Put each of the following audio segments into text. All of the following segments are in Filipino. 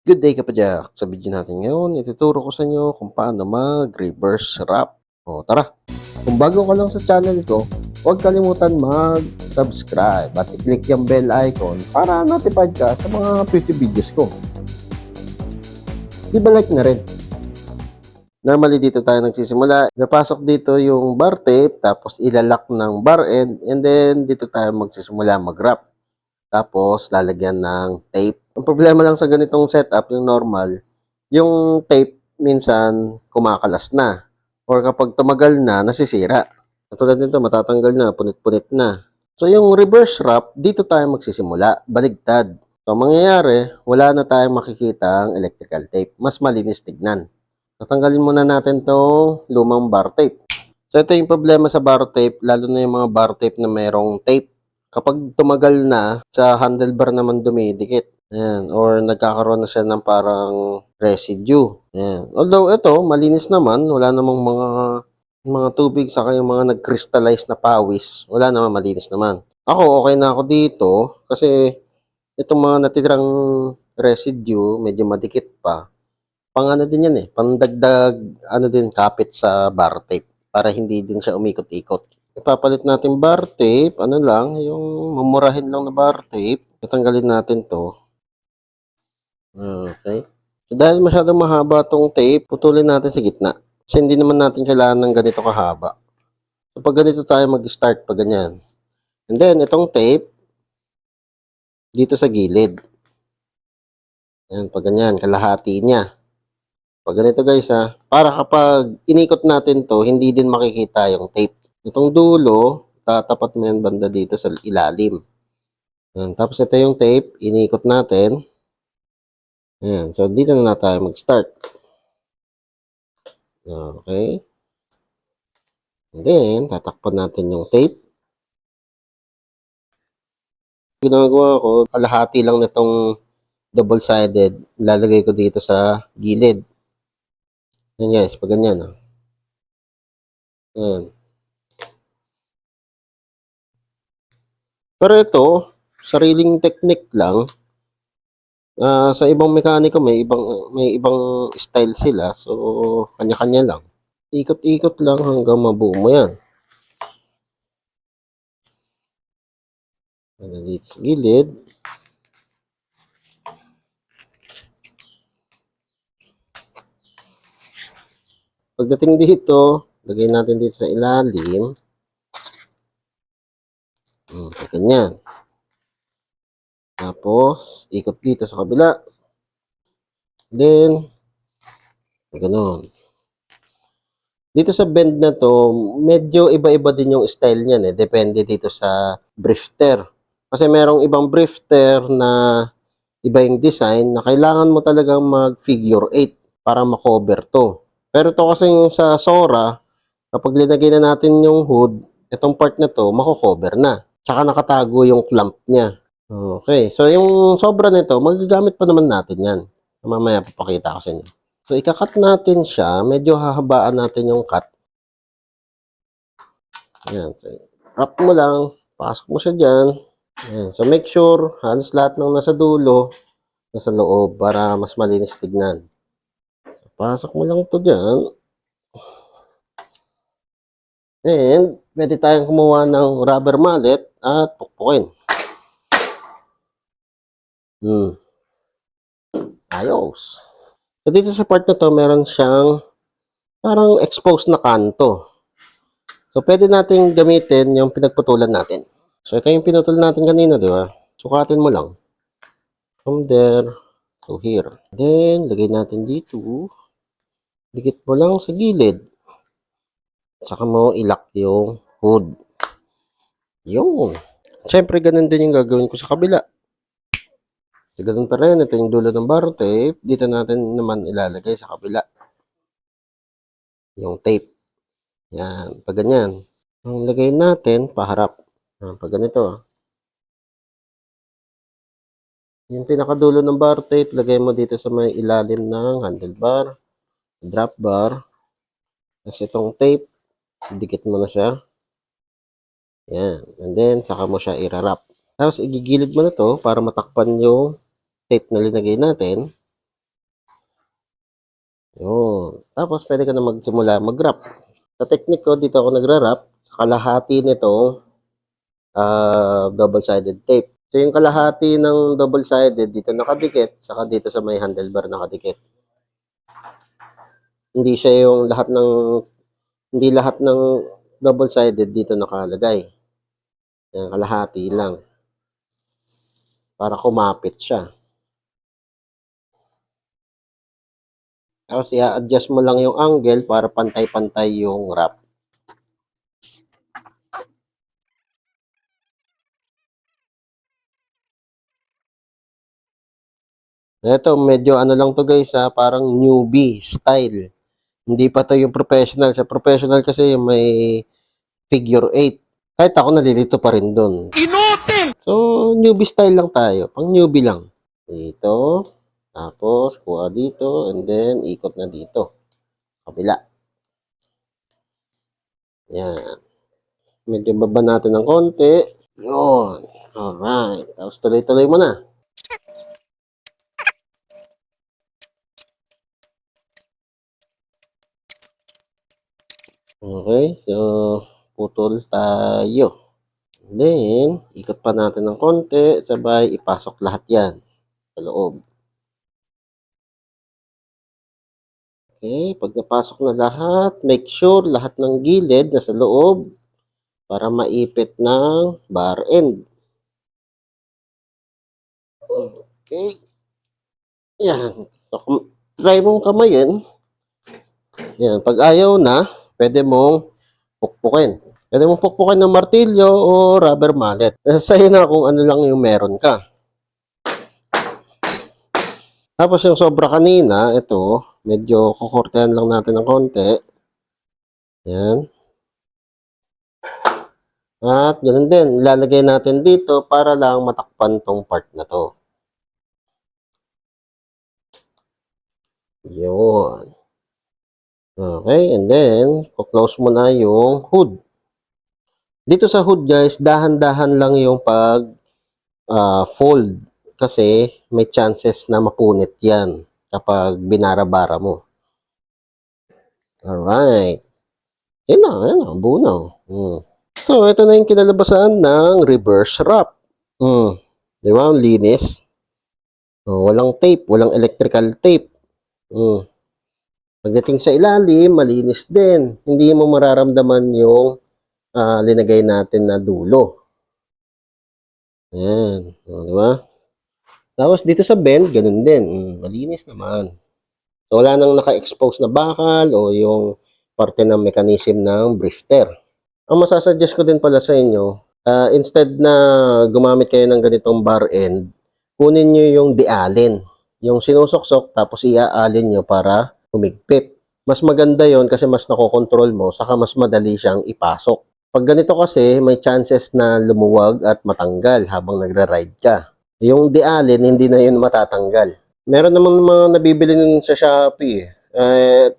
Good day kapadyak! Sa video natin ngayon, ituturo ko sa inyo kung paano mag-reverse wrap. O tara! Kung bago ka lang sa channel ko, huwag kalimutan mag-subscribe at i-click yung bell icon para notified ka sa mga future videos ko. Di ba like na rin? Normally dito tayo nagsisimula. Napasok dito yung bar tape, tapos ilalak ng bar end, and then dito tayo magsisimula mag-wrap. Tapos lalagyan ng tape. Ang problema lang sa ganitong setup, yung normal, yung tape minsan kumakalas na or kapag tumagal na, nasisira. Katulad nito, matatanggal na, punit-punit na. So yung reverse wrap, dito tayo magsisimula, baligtad. So mangyayari, wala na tayong makikita ang electrical tape. Mas malinis tignan. Tatanggalin muna natin tong lumang bar tape. So ito yung problema sa bar tape, lalo na yung mga bar tape na mayroong tape. Kapag tumagal na, sa handlebar naman dumidikit. Ayan, or nagkakaroon na siya ng parang residue. Ayan. Although ito, malinis naman, wala namang mga tubig saka yung mga nag-crystallize na pawis. Wala naman, malinis naman. Ako, okay na ako dito kasi itong mga natitirang residue, medyo madikit pa. Pang ano din yan pandagdag din kapit sa bar tape para hindi din siya umikot-ikot. Ipapalit natin bar tape, ano lang, yung mumurahin lang na bar tape. Tatanggalin natin to. Okay. So, dahil masyadong mahaba tong tape, putulin natin sa gitna. Kasi hindi naman natin kailangan ng ganito kahaba. So, pag ganito tayo mag-start, pag ganyan. And then, itong tape, dito sa gilid. Ayan, pag ganyan, kalahati niya. Pag ganito guys para kapag inikot natin to, hindi din makikita yung tape. Itong dulo, tatapat mo yan banda dito sa ilalim. Ayan. Tapos ito yung tape, inikot natin. Ayan. So, dito na tayo mag-start. Okay. And then, tatakpan natin yung tape. Ginagawa ko, kalahati lang nitong double-sided, lalagay ko dito sa gilid. Ayan guys, pag ganyan. Ayan. Pero ito, sariling technique lang. Sa ibang mekaniko may ibang style sila. So, kanya-kanya lang. Ikot-ikot lang hanggang mabuo mo yan. Dito sa gilid. Pagdating dito, lagay natin dito sa ilalim. Ganyan. Tapos, ikot dito sa kabila. Then, ganoon. Dito sa bend na to, medyo iba-iba din yung style niyan Depende dito sa brifter. Kasi merong ibang brifter na iba yung design na kailangan mo talagang mag-figure 8 para makover to. Pero to kasi sa Sora, kapag linagay na natin yung hood, itong part na to, mako-cover na. Tsaka nakatago yung clamp niya. Okay. So, yung sobra nito, magagamit pa naman natin yan. Mamaya papakita ko sa inyo. So, ikakat natin siya. Medyo hahabaan natin yung cut. Ayan. So, wrap mo lang. Pasok mo siya dyan. Ayan. So, make sure halos lahat ng nasa dulo, nasa loob para mas malinis tignan. So, pasok mo lang to dyan. And, pwede tayong kumuha ng rubber mallet at pukpukin. Ayos. So, dito sa part na to, meron siyang parang exposed na kanto. So, pwede natin gamitin yung pinagputulan natin. So, ito yung pinutol natin kanina, di ba? Sukatin mo lang. From there to here. Then, lagay natin dito. Dikit mo lang sa gilid. Saka mo ilak yung hood. Yun. Siyempre, ganun din yung gagawin ko sa kabila. So, ganun pa rin. Ito yung dulo ng bar tape. Dito natin naman ilalagay sa kabila. Yung tape. Yan. Pag ganyan. Ang lagay natin, paharap. Pag ganito. Yung pinakadulo ng bar tape, lagay mo dito sa may ilalim ng handlebar. Drop bar. Tapos itong tape, dikit mo na siya. Yan. And then, saka mo siya i-wrap. Tapos, igigilid mo na to para matakpan yung tape na linagay natin. Yun. Tapos, pwede ka na magsimula mag-wrap. Sa technique ko, dito ako nagra-wrap. Sa kalahati nitong double-sided tape. So, yung kalahati ng double-sided, dito nakadikit, saka dito sa may handlebar nakadikit. Hindi siya yung hindi lahat ng double-sided dito nakalagay. Yan, kalahati lang. Para kumapit siya. Tapos, i-adjust mo lang yung angle para pantay-pantay yung wrap. Ito, medyo ano lang to guys, parang newbie style. Hindi pa to yung professional. Sa professional kasi may figure 8. Kahit ako nalilito pa rin doon. Inutil! So, newbie style lang tayo. Pang newbie lang. Dito. Tapos, kuha dito. And then, ikot na dito. Kabila. Yan. Medyo baba natin ng konti. Yun. Alright. Tapos, tuloy-tuloy mo na. Okay. So, putol tayo. Then, ikot pa natin ng konti, sabay ipasok lahat yan sa loob. Okay, pag napasok na lahat, make sure lahat ng gilid nasa loob para maipit ng bar end. Okay. Yan. So, try mong kamayin. Yan. Pag ayaw na, pwede mong pukpukin. Pwede mong pukpukin ng martilyo o rubber mallet. Sa'yo na kung ano lang yung meron ka. Tapos yung sobra kanina, ito, medyo kukurtehan lang natin ng konti. Yan. At ganun din, ilalagay natin dito para lang matakpan tong part na to. Yun. Okay, and then, close mo na yung hood. Dito sa hood guys, dahan-dahan lang yung pag fold kasi may chances na mapunit yan kapag binara-bara mo. Alright. Yan na, buo na. So, ito na yung kinalabasan ng reverse wrap. Di ba? Linis. Walang tape, walang electrical tape. Pagdating sa ilalim, malinis din. Hindi mo mararamdaman yung linagay natin na dulo. Ayan. Di ba? Tapos dito sa bend, ganun din. Malinis naman. So, wala nang naka-expose na bakal o yung parte ng mechanism ng drifter. Ang masasuggest ko din pala sa inyo, instead na gumamit kayo ng ganitong bar end, kunin nyo yung dialin. Yung sinusuksok, tapos iaalin nyo para humigpit. Mas maganda yon kasi mas nakokontrol mo, saka mas madali siyang ipasok. Pag ganito kasi, may chances na lumuwag at matanggal habang nagra-ride ka. Yung dialin, hindi na yun matatanggal. Meron naman mga nabibili nun sa Shopee.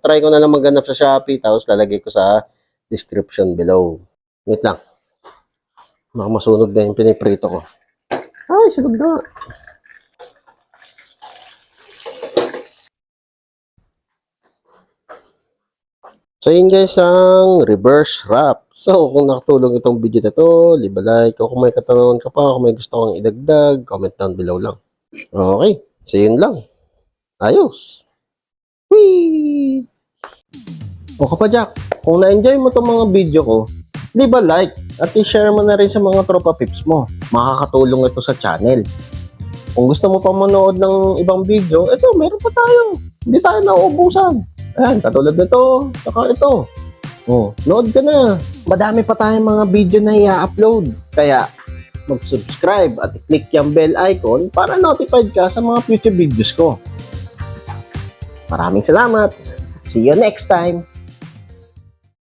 Try ko na lang maghanap sa Shopee, tapos lalagay ko sa description below. Wait lang. Baka masunog na yung piniprito ko. Ay, sunog na. So, yun guys ang reverse wrap. So, kung nakatulong itong video na to, leave a like. O kung may katanungan ka pa, kung may gusto kang idagdag, comment down below lang. Okay. So, yun lang. Ayos. Whee! O kapadyak, kung na-enjoy mo itong mga video ko, leave a like at i-share mo na rin sa mga tropa pips mo. Makakatulong ito sa channel. Kung gusto mo pa manood ng ibang video, ito, meron pa tayo. Hindi tayo nauubusan. Ayan, katulad nito, saka ito. Load ka na. Madami pa tayong mga video na i-upload. Kaya, mag-subscribe at i-click yung bell icon para notified ka sa mga future videos ko. Maraming salamat. See you next time.